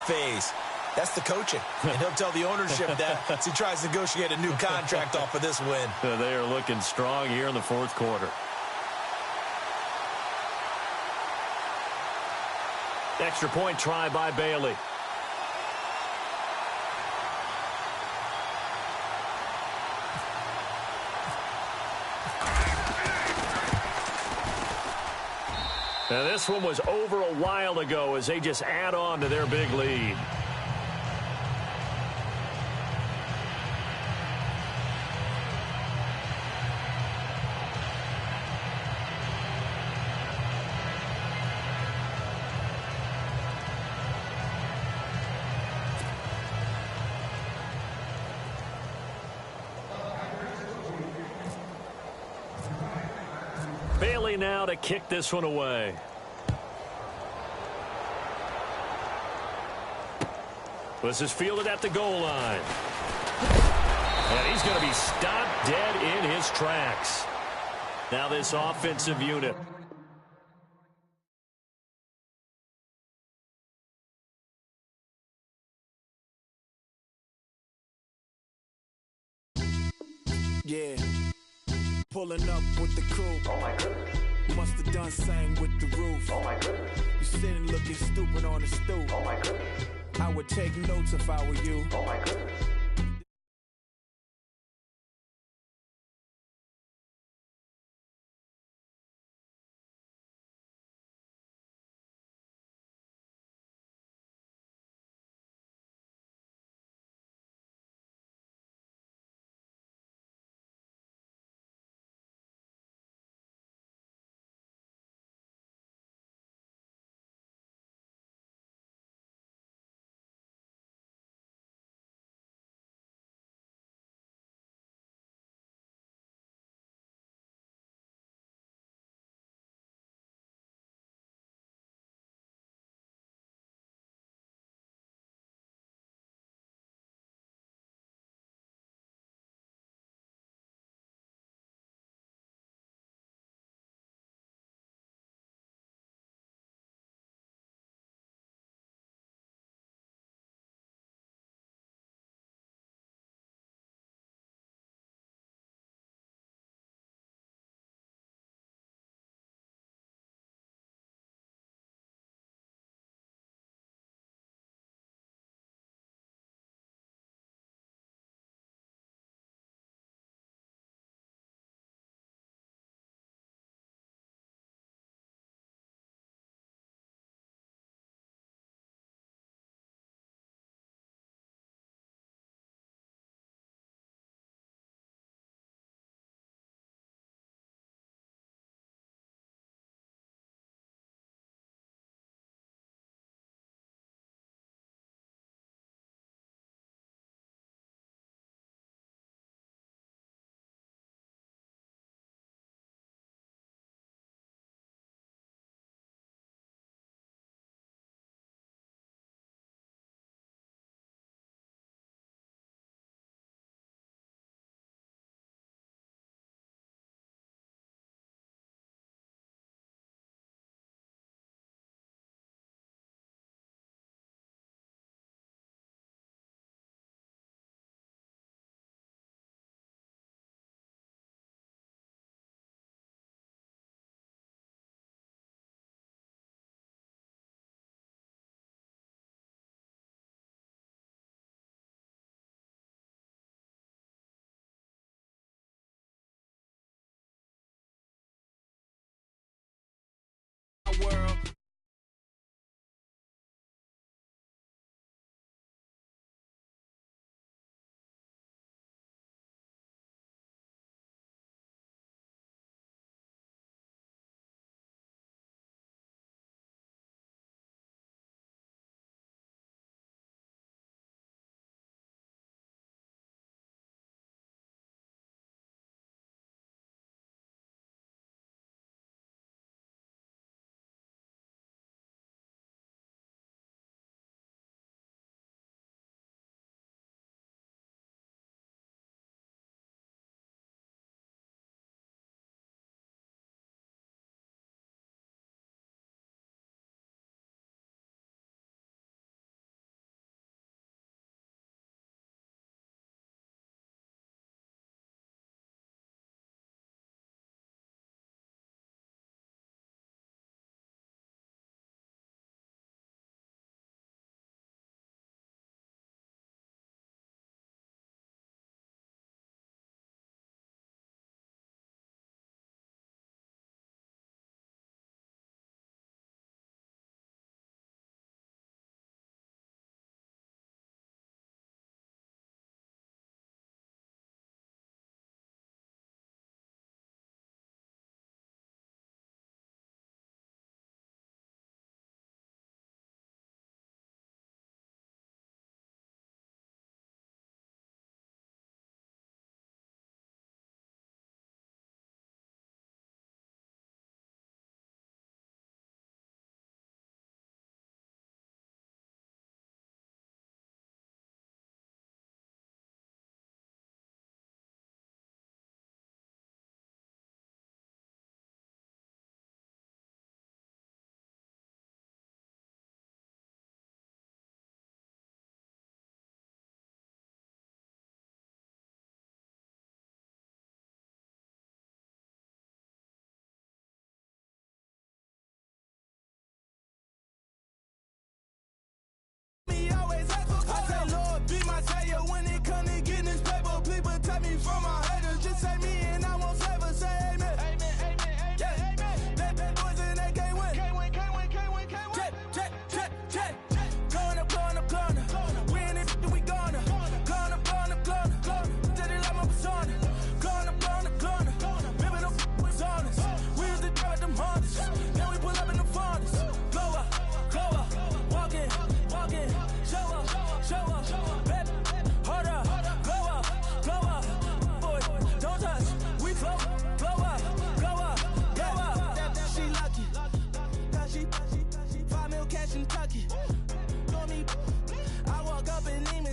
phase. That's the coaching. And he'll tell the ownership that as he tries to negotiate a new contract off of this win. They are looking strong here in the fourth quarter. Extra point try by Bailey. Now this one was over a while ago as they just add on to their big lead. Bailey now to kick this one away. This is fielded at the goal line. And he's going to be stopped dead in his tracks. Now this offensive unit. Yeah. Pulling up with the coupe. Oh my goodness. Must have done same with the roof. Oh my goodness. You sitting looking stupid on the stoop. Oh my goodness. I would take notes if I were you. Oh my goodness.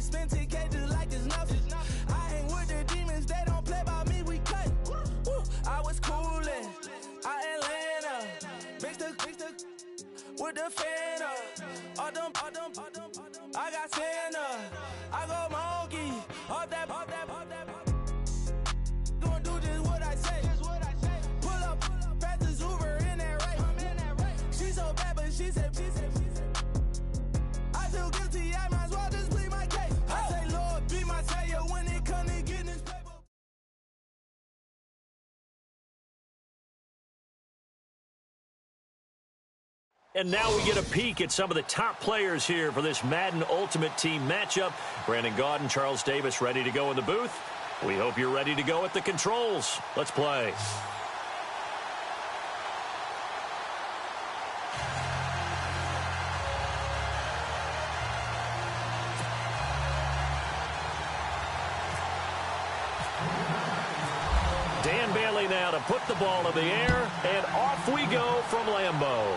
spend 10K just like it's nothing. I hang with the demons, they don't play by me, we cut. Woo, I was coolin', out Atlanta, mixed with the fan up. All them, I got Santa, I go monkey, all that. Gonna do just what I say. Pull up, pass the Uber in that race. She so bad, but she said. I feel guilty, I might as well just plead my case. I say, Lord, be my savior when it comes to getting this paper. And now we get a peek at some of the top players here for this Madden Ultimate Team matchup. Brandon Gaudin, Charles Davis ready to go in the booth. We hope you're ready to go at the controls. Let's play. Dan Bailey now to put the ball in the air, and off we go from Lambeau.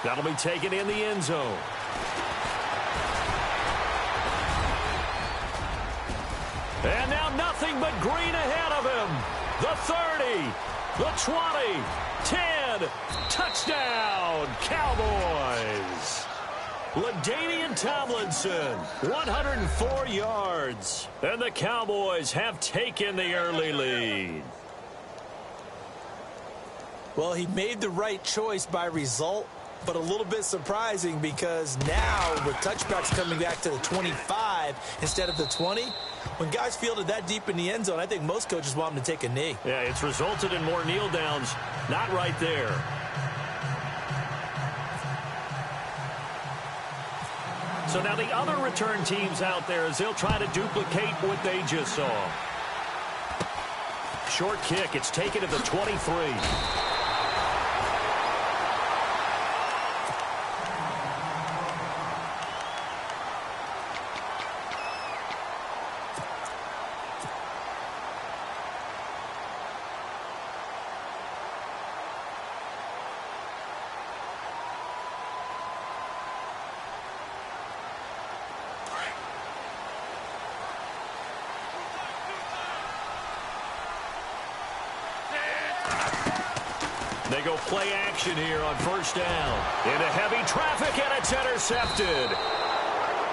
That'll be taken in the end zone. And now nothing but green ahead of him. The 30, the 20, 10, touchdown, Cowboys. LaDainian Tomlinson, 104 yards. And the Cowboys have taken the early lead. Well, he made the right choice by result, but a little bit surprising because now with touchbacks coming back to the 25 instead of the 20, when guys fielded that deep in the end zone, I think most coaches want them to take a knee. Yeah, it's resulted in more kneel downs. Not right there. So now the other return teams out there as they'll try to duplicate what they just saw. Short kick. It's taken to the 23. They go play action here on first down. Into heavy traffic, and it's intercepted.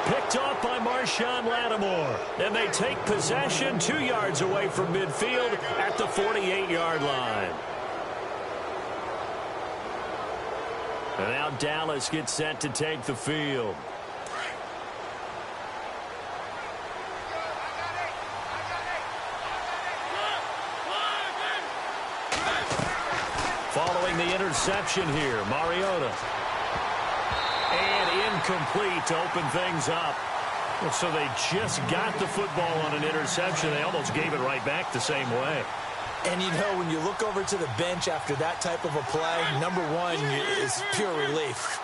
Picked off by Marshawn Lattimore. And they take possession 2 yards away from midfield at the 48-yard line. And now Dallas gets set to take the field. Following the interception here, Mariota. And incomplete to open things up. So they just got the football on an interception. They almost gave it right back the same way. And, you know, when you look over to the bench after that type of a play, number one is pure relief.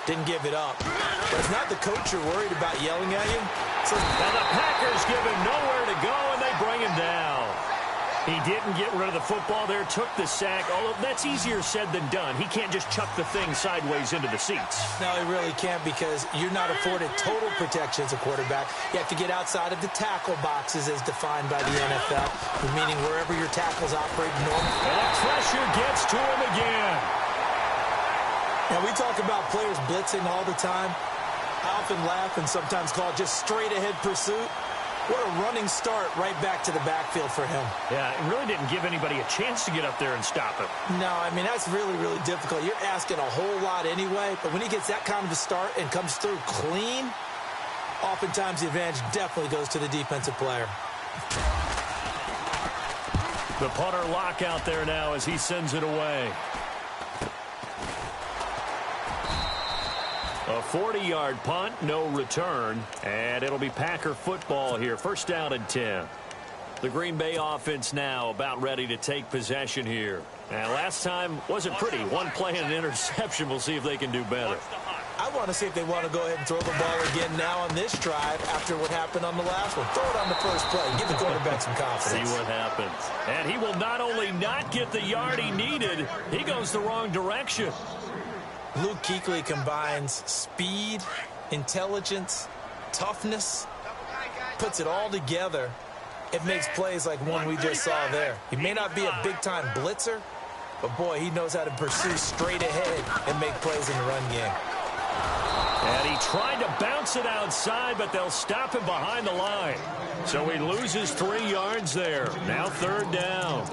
Didn't give it up. But it's not the coach you're worried about yelling at you. So and the Packers give him nowhere to go, and they bring him down. He didn't get rid of the football there, took the sack, although that's easier said than done. He can't just chuck the thing sideways into the seats. No, he really can't because you're not afforded total protection as a quarterback. You have to get outside of the tackle boxes as defined by the NFL, meaning wherever your tackles operate normally. And that pressure gets to him again. Now, we talk about players blitzing all the time. I often laugh and sometimes call it just straight-ahead pursuit. What a running start right back to the backfield for him. Yeah, it really didn't give anybody a chance to get up there and stop him. No, I mean, that's really, really difficult. You're asking a whole lot anyway, but when he gets that kind of a start and comes through clean, oftentimes the advantage definitely goes to the defensive player. The punter lock out there now as he sends it away. A 40-yard punt, no return, and it'll be Packer football here. First down and 10. The Green Bay offense now about ready to take possession here. And last time wasn't pretty. One play and an interception. We'll see if they can do better. I want to see if they want to go ahead and throw the ball again now on this drive after what happened on the last one. Throw it on the first play. Give the quarterback some confidence. See what happens. And he will not only not get the yard he needed, he goes the wrong direction. Luke Kuechly combines speed, intelligence, toughness, puts it all together. It makes plays like one we just saw there. He may not be a big-time blitzer, but, boy, he knows how to pursue straight ahead and make plays in the run game. And he tried to bounce it outside, but they'll stop him behind the line. So he loses 3 yards there. Now 3rd down.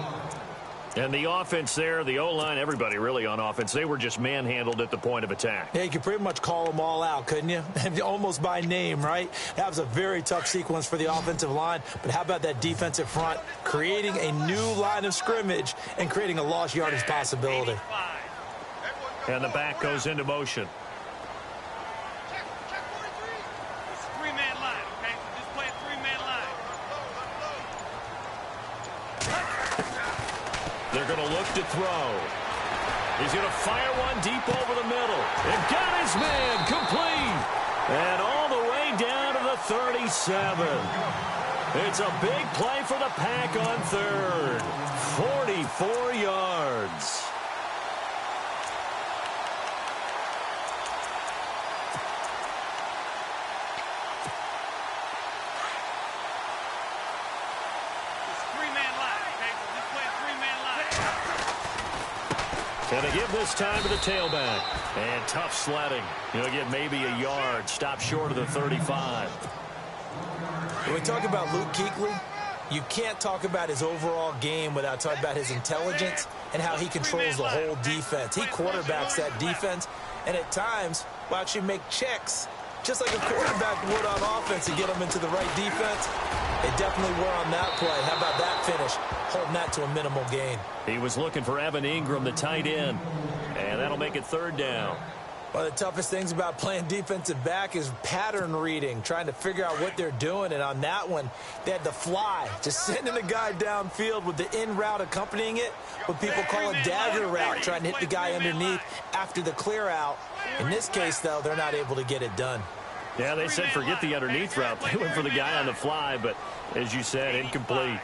And the offense there, the O-line, everybody really on offense, they were just manhandled at the point of attack. Yeah, you could pretty much call them all out, couldn't you? Almost by name, right? That was a very tough sequence for the offensive line. But how about that defensive front creating a new line of scrimmage and creating a lost yardage possibility? And the back goes into motion. They're going to look to throw. He's going to fire one deep over the middle. And got his man complete. And all the way down to the 37. It's a big play for the Pack on 3rd. 44 yards. And they give this time to the tailback. And tough sledding. He'll get maybe a yard. Stop short of the 35. When we talk about Luke Kuechly, you can't talk about his overall game without talking about his intelligence and how he controls the whole defense. He quarterbacks that defense, and at times will actually make checks, just like a quarterback would on offense to get them into the right defense. They definitely were on that play. How about that finish? Holding that to a minimal gain. He was looking for Evan Ingram, the tight end. And that'll make it 3rd down. One of the toughest things about playing defensive back is pattern reading, trying to figure out what they're doing. And on that one, they had to fly, just sending the guy downfield with the in route accompanying it, what people call a dagger route, trying to hit the guy underneath after the clear out. In this case, though, they're not able to get it done. Yeah, they said forget the underneath route. They went for the guy on the fly, but as you said, incomplete.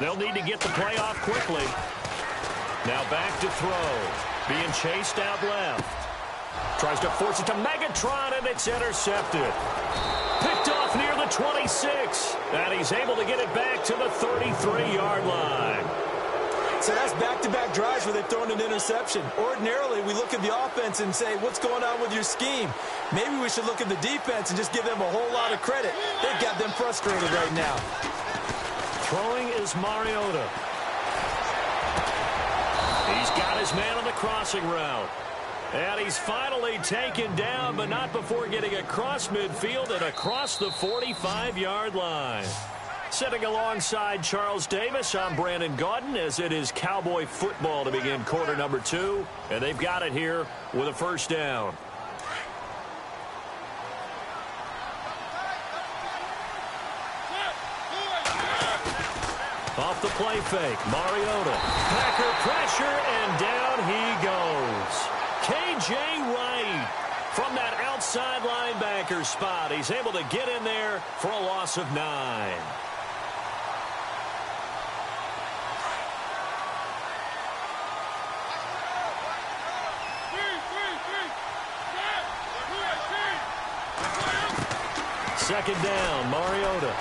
They'll need to get the play off quickly. Now back to throw. Being chased out left. Tries to force it to Megatron, and it's intercepted. Picked off near the 26. And he's able to get it back to the 33-yard line. So that's back-to-back drives where they've thrown an interception. Ordinarily, we look at the offense and say, what's going on with your scheme? Maybe we should look at the defense and just give them a whole lot of credit. They've got them frustrated right now. Throwing is Mariota. He's got his man on the crossing route. And he's finally taken down, but not before getting across midfield and across the 45-yard line. Sitting alongside Charles Davis, I'm Brandon Gaudin, as it is Cowboy football to begin quarter number 2. And they've got it here with a 1st down. Off the play fake, Mariota. Packer pressure, and down he goes. K.J. Wright from that outside linebacker spot. He's able to get in there for a loss of 9. Second down, Mariota.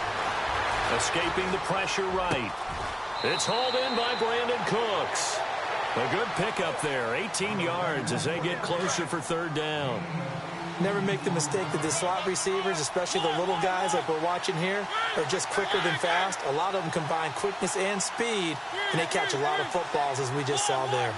Escaping the pressure right. It's hauled in by Brandon Cooks. A good pickup there, 18 yards as they get closer for 3rd down. Never make the mistake that the slot receivers, especially the little guys like we're watching here, are just quicker than fast. A lot of them combine quickness and speed, and they catch a lot of footballs, as we just saw there.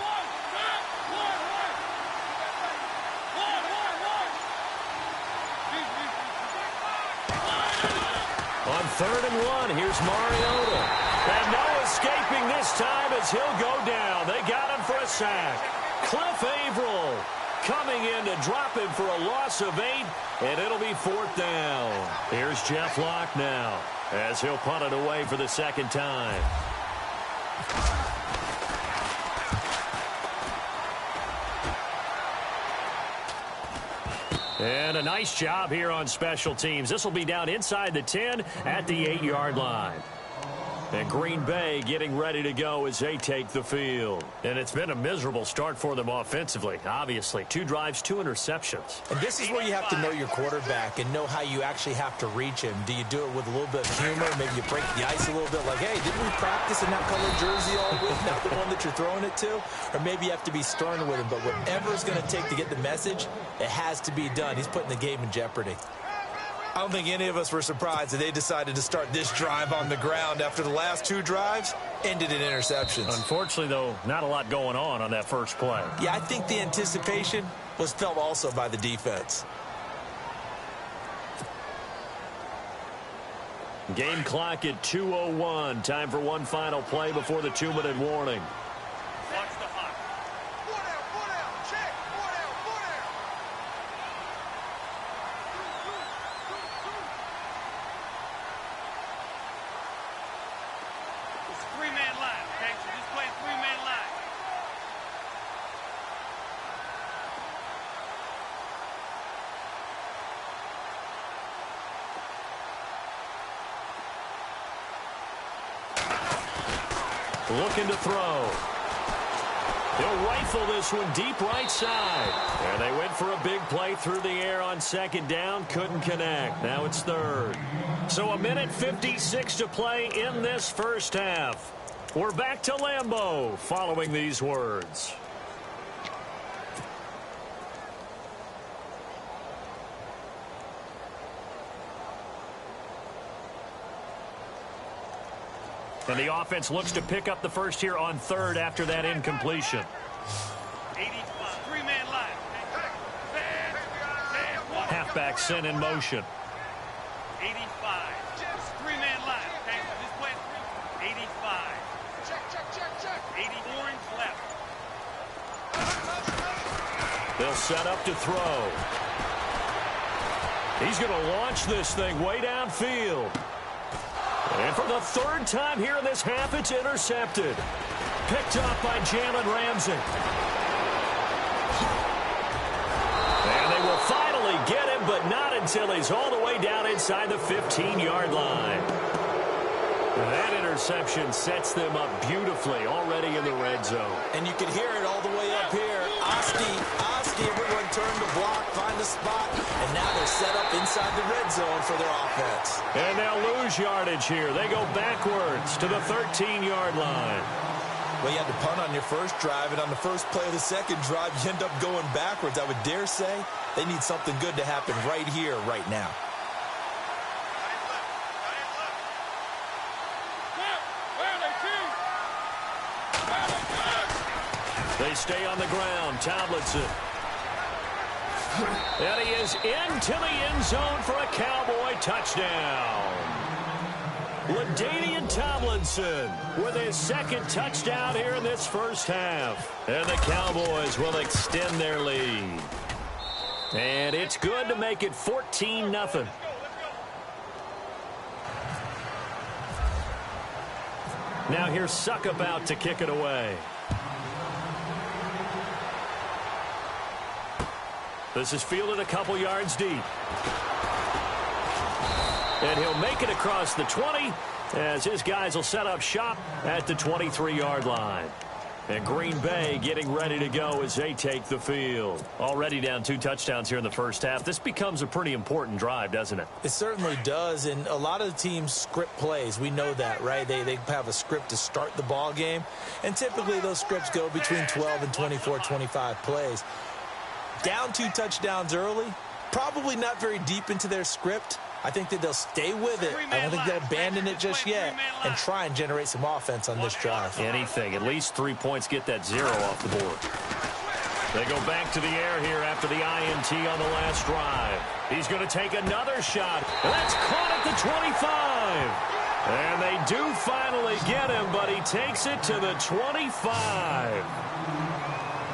On 3rd and 1, here's Mariota. And no escaping this time as he'll go down. They got him for a sack. Cliff Averill coming in to drop him for a loss of 8, and it'll be 4th down. Here's Jeff Locke now as he'll punt it away for the 2nd time. And a nice job here on special teams. This will be down inside the 10 at the 8-yard line. And Green Bay getting ready to go as they take the field. And it's been a miserable start for them offensively, obviously. 2 drives, 2 interceptions. And this is where you have to know your quarterback and know how you actually have to reach him. Do you do it with a little bit of humor? Maybe you break the ice a little bit like, hey, didn't we practice in that colored jersey all week, not the one that you're throwing it to? Or maybe you have to be stern with him. But whatever it's going to take to get the message, it has to be done. He's putting the game in jeopardy. I don't think any of us were surprised that they decided to start this drive on the ground after the last 2 drives ended in interceptions. Unfortunately, though, not a lot going on that first play. Yeah, I think the anticipation was felt also by the defense. Game clock at 2:01. Time for one final play before the 2-minute warning. Watch the hot. 4 down, check. 4 down. It's a 3-man line, okay? So just play 3-man line. Looking to throw. He'll rifle this one deep right side. And they went for a big play through the air on 2nd down. Couldn't connect. Now it's 3rd. So 1:56 to play in this first half. We're back to Lambeau following these words. And the offense looks to pick up the first here on 3rd after that incompletion. 85. 3-man line. Halfback sent in motion. 85. 3-man line, okay? So just play 85. Check. 84 inch left. They'll set up to throw. He's going to launch this thing way downfield. And for the 3rd time here in this half, it's intercepted. Picked up by Jalen Ramsey. And they will finally get him, but not until he's all the way down inside the 15-yard line. That interception sets them up beautifully already in the red zone. And you can hear it all the way up here. Oski, everyone turned to block, find a spot, and now they're set up inside the red zone for their offense. And they'll lose yardage here. They go backwards to the 13-yard line. Well, you had to punt on your first drive, and on the first play of the second drive, you end up going backwards. I would dare say they need something good to happen right here, right now. They stay on the ground. Tomlinson. And he is into the end zone for a Cowboy touchdown. LaDainian Tomlinson with his 2nd touchdown here in this first half. And the Cowboys will extend their lead. And it's good to make it 14-0. Now here's Suckabout to kick it away. This is fielded a couple yards deep. And he'll make it across the 20 as his guys will set up shop at the 23-yard line. And Green Bay getting ready to go as they take the field. Already down 2 touchdowns here in the first half. This becomes a pretty important drive, doesn't it? It certainly does, and a lot of the teams script plays. We know that, right? They have a script to start the ball game, and typically those scripts go between 12 and 24, 25 plays. Down 2 touchdowns early, probably not very deep into their script. I think that they'll stay with it. I don't think they'll abandon it just yet and try and generate some offense on this drive. Anything. At least 3 points, get that 0 off the board. They go back to the air here after the INT on the last drive. He's going to take another shot. That's caught at the 25. And they do finally get him, but he takes it to the 25.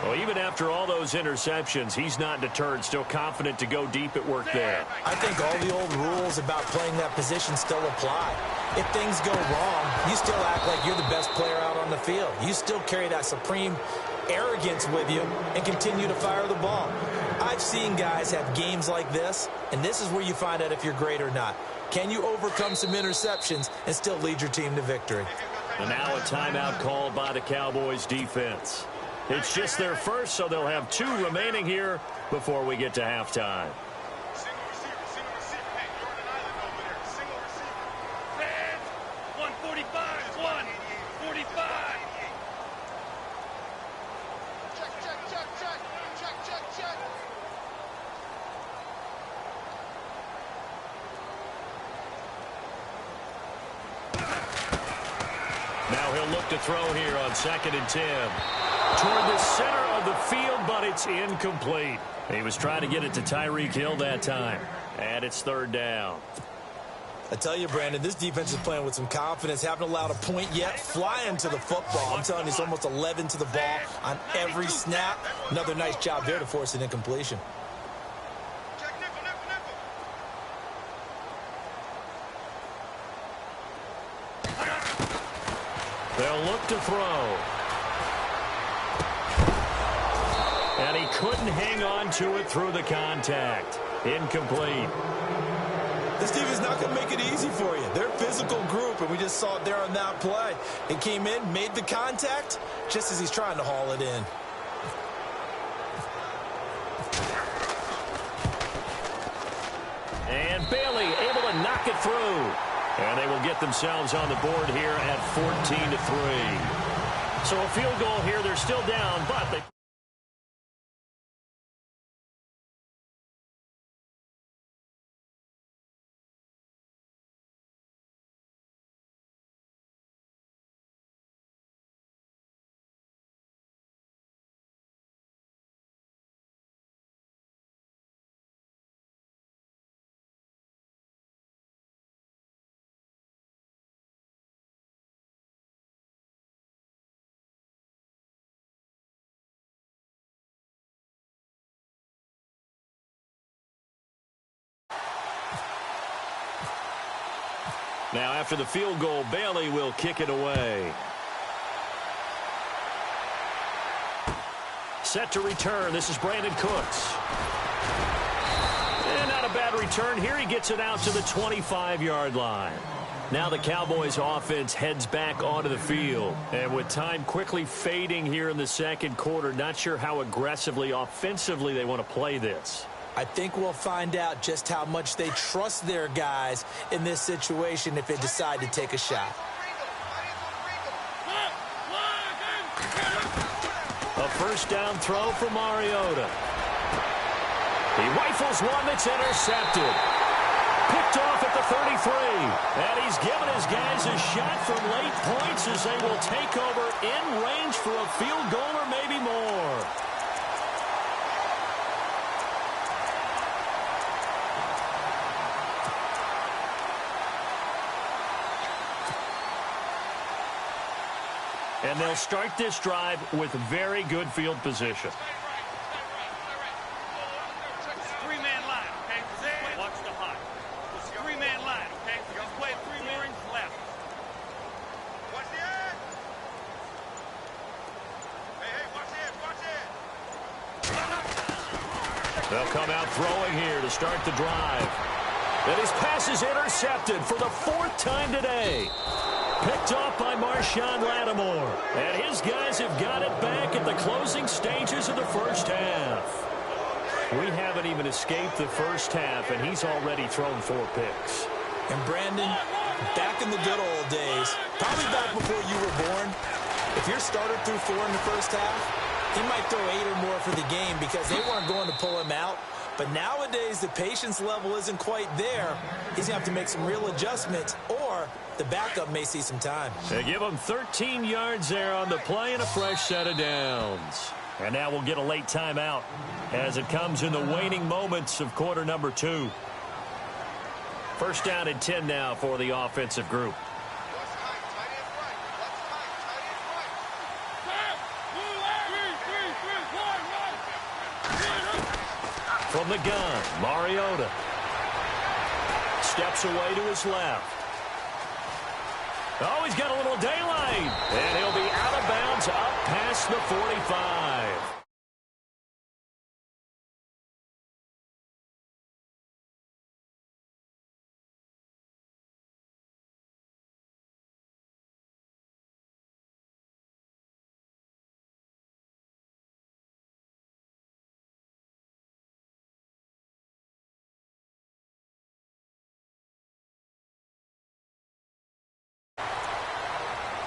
Well, even after all those interceptions, he's not deterred, still confident to go deep at work there. I think all the old rules about playing that position still apply. If things go wrong, you still act like you're the best player out on the field. You still carry that supreme arrogance with you and continue to fire the ball. I've seen guys have games like this, and this is where you find out if you're great or not. Can you overcome some interceptions and still lead your team to victory? And now a timeout called by the Cowboys defense. It's just their first, so they'll have 2 remaining here before we get to halftime. Single receiver. Hey, you're on an island over there. Single receiver. Fans, 145, 145. Check. Now he'll look to throw here on 2nd and 10. Toward the center of the field, but it's incomplete. He was trying to get it to Tyreek Hill that time. And it's 3rd down. I tell you, Brandon, this defense is playing with some confidence. Haven't allowed a point yet. Flying to the football. I'm telling you, it's almost 11 to the ball on every snap. Another nice job there to force an incompletion. Check nickel. They'll look to throw. And he couldn't hang on to it through the contact. Incomplete. This team is not going to make it easy for you. They're a physical group, and we just saw it there on that play. It came in, made the contact, just as he's trying to haul it in. And Bailey able to knock it through. And they will get themselves on the board here at 14-3. So a field goal here. They're still down, but they... Now, after the field goal, Bailey will kick it away. Set to return. This is Brandon Cooks. And not a bad return here. He gets it out to the 25-yard line. Now the Cowboys offense heads back onto the field. And with time quickly fading here in the 2nd quarter, not sure how aggressively, offensively they want to play this. I think we'll find out just how much they trust their guys in this situation if they decide to take a shot. A 1st down throw for Mariota. He rifles one that's intercepted. Picked off at the 33. And he's given his guys a shot from late points as they will take over in range for a field goal or maybe more. And they'll start this drive with very good field position. Three-man line, okay? Watch the hot. It's a three-man line, okay? Just play 3 rings left. Watch the edge. Hey, watch it. They'll come out throwing here to start the drive. And his pass is intercepted for the 4th time today. Picked off by Marshawn Lattimore. And his guys have got it back at the closing stages of the 1st half. We haven't even escaped the 1st half, and he's already thrown 4 picks. And Brandon, back in the good old days, probably back before you were born, if your starter threw 4 in the 1st half, he might throw 8 or more for the game because they weren't going to pull him out. But nowadays, the patience level isn't quite there. He's going to have to make some real adjustments, or the backup may see some time. They give him 13 yards there on the play and a fresh set of downs. And now we'll get a late timeout as it comes in the waning moments of quarter number 2. 1st down and 10 now for the offensive group. From the gun, Mariota steps away to his left. Oh, he's got a little daylight. And he'll be out of bounds up past the 45.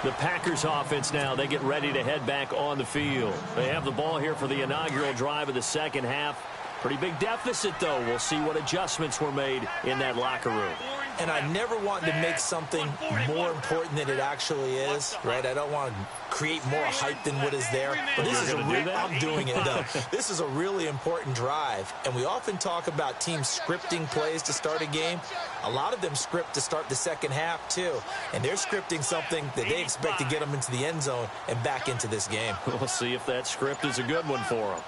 The Packers offense now, they get ready to head back on the field. They have the ball here for the inaugural drive of the second half. Pretty big deficit, though. We'll see what adjustments were made in that locker room. And I never want to make something more important than it actually is, right? I don't want to create more hype than what is there. But this is I'm doing it, though. This is a really important drive. And we often talk about teams scripting plays to start a game. A lot of them script to start the second half, too. And they're scripting something that they expect to get them into the end zone and back into this game. We'll see if that script is a good one for them.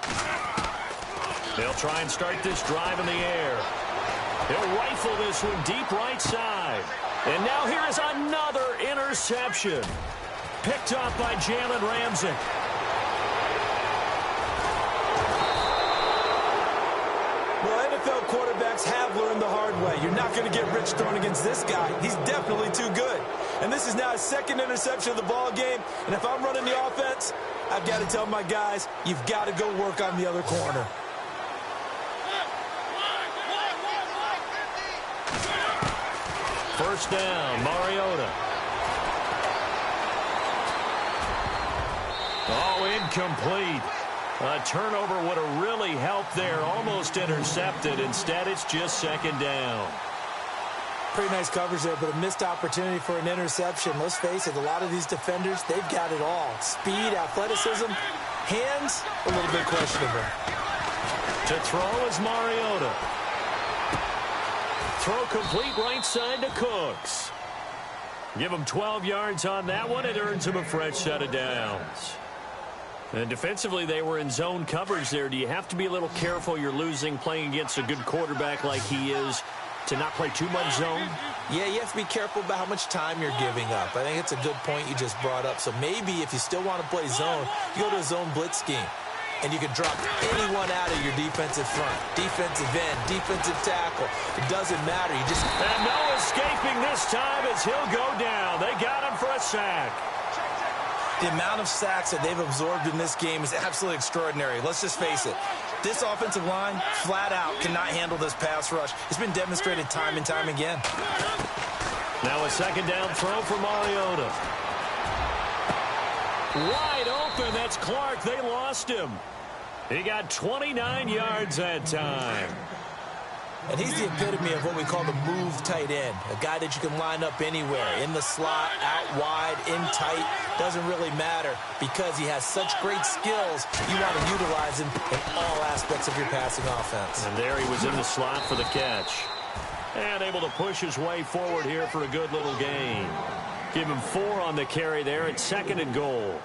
They'll try and start this drive in the air. He'll rifle this one deep right side. And now here is another interception. Picked off by Jalen Ramsey. Well, NFL quarterbacks have learned the hard way. You're not going to get rich throwing against this guy. He's definitely too good. And this is now his second interception of the ball game. And if I'm running the offense, I've got to tell my guys, you've got to go work on the other corner. First down, Mariota. Oh, incomplete. A turnover would have really helped there. Almost intercepted. Instead, it's just second down. Pretty nice coverage there, but a missed opportunity for an interception. Let's face it, a lot of these defenders, they've got it all. Speed, athleticism, hands, a little bit questionable. To throw is Mariota. Throw complete right side to Cooks. Give him 12 yards on that one. It earns him a fresh set of downs. And defensively, they were in zone coverage there. Do you have to be a little careful? You're losing playing against a good quarterback like he is to not play too much zone? Yeah, you have to be careful about how much time you're giving up. I think it's a good point you just brought up. So maybe if you still want to play zone, you go to a zone blitz scheme. And you can drop anyone out of your defensive front. Defensive end, defensive tackle. It doesn't matter. You just... And no escaping this time as he'll go down. They got him for a sack. The amount of sacks that they've absorbed in this game is absolutely extraordinary. Let's just face it. This offensive line, flat out, cannot handle this pass rush. It's been demonstrated time and time again. Now a second down throw for Mariota. Wide open. That's Clark. They lost him. He got 29 yards that time. And he's the epitome of what we call the move tight end. A guy that you can line up anywhere. In the slot, out wide, in tight. Doesn't really matter because he has such great skills. You want to utilize him in all aspects of your passing offense. And there he was in the slot for the catch. And able to push his way forward here for a good little gain. Give him 4 on the carry there. It's second and goal.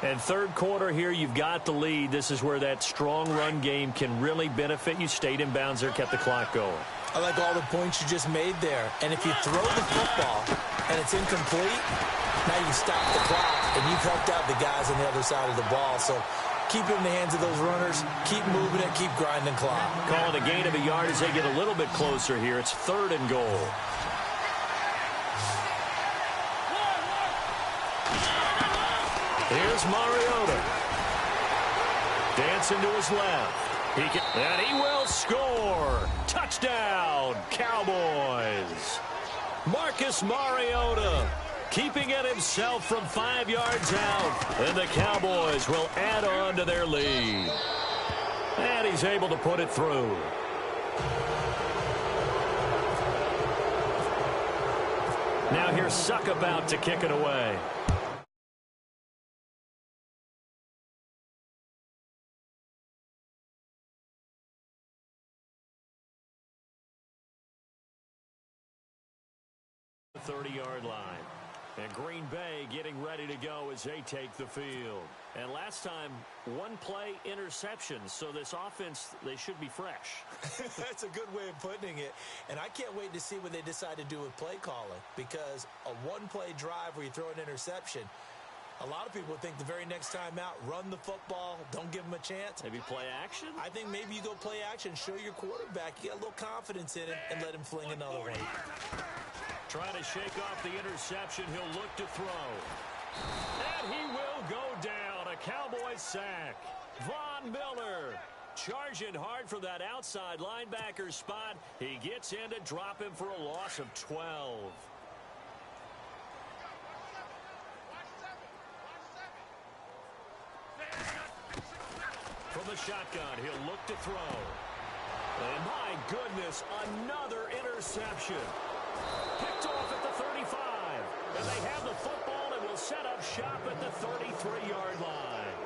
And third quarter here, you've got the lead. This is where that strong run game can really benefit you. Stayed in bounds there, kept the clock going. I like all the points you just made there. And if you throw the football and it's incomplete, now you stop the clock and you've helped out the guys on the other side of the ball. So keep it in the hands of those runners. Keep moving it. Keep grinding clock. Call it a gain of a yard as they get a little bit closer here. It's third and goal. Here's Mariota. Dancing to his left. And he will score. Touchdown, Cowboys. Marcus Mariota keeping it himself from 5 yards out. And the Cowboys will add on to their lead. And he's able to put it through. Now here's Suck about to kick it away. The 30-yard line. And Green Bay getting ready to go as they take the field. And last time, one play interception. So this offense, they should be fresh. That's a good way of putting it. And I can't wait to see what they decide to do with play calling. Because a one-play drive where you throw an interception, a lot of people think the very next time out, run the football, don't give them a chance. Maybe play action? I think maybe you go play action, show your quarterback, you got a little confidence in it, and let him fling another one. Trying to shake off the interception. He'll look to throw. And he will go down. A Cowboy sack. Von Miller charging hard for that outside linebacker spot. He gets in to drop him for a loss of 12. From the shotgun, he'll look to throw. And my goodness, another interception. Picked off at the 35. And they have the football and will set up shop at the 33-yard line.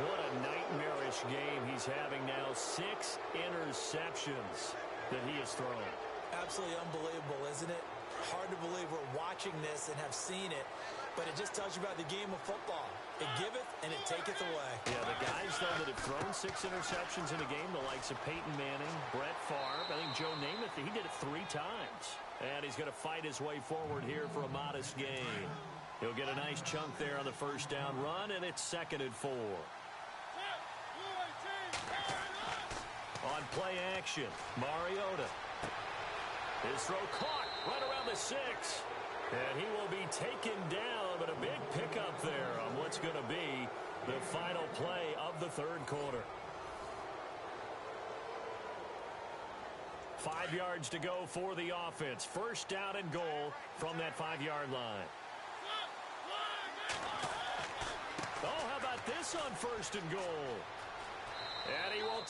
What a nightmarish game he's having now. 6 interceptions that he has thrown. Absolutely unbelievable, isn't it? Hard to believe we're watching this and have seen it, but it just tells you about the game of football. It giveth and it taketh away. Yeah, the guys, though, that have thrown 6 interceptions in a game, the likes of Peyton Manning, Brett Favre, I think Joe Namath, he did it 3 times. And he's going to fight his way forward here for a modest gain. He'll get a nice chunk there on the first down run, and it's 2nd and 4. On play action, Mariota. His throw caught right around the 6. And he will be taken down, but a big pickup there on what's going to be the final play of the 3rd quarter. 5 yards to go for the offense. First down and goal from that 5-yard line. Oh, how about this on 1st and goal? And he will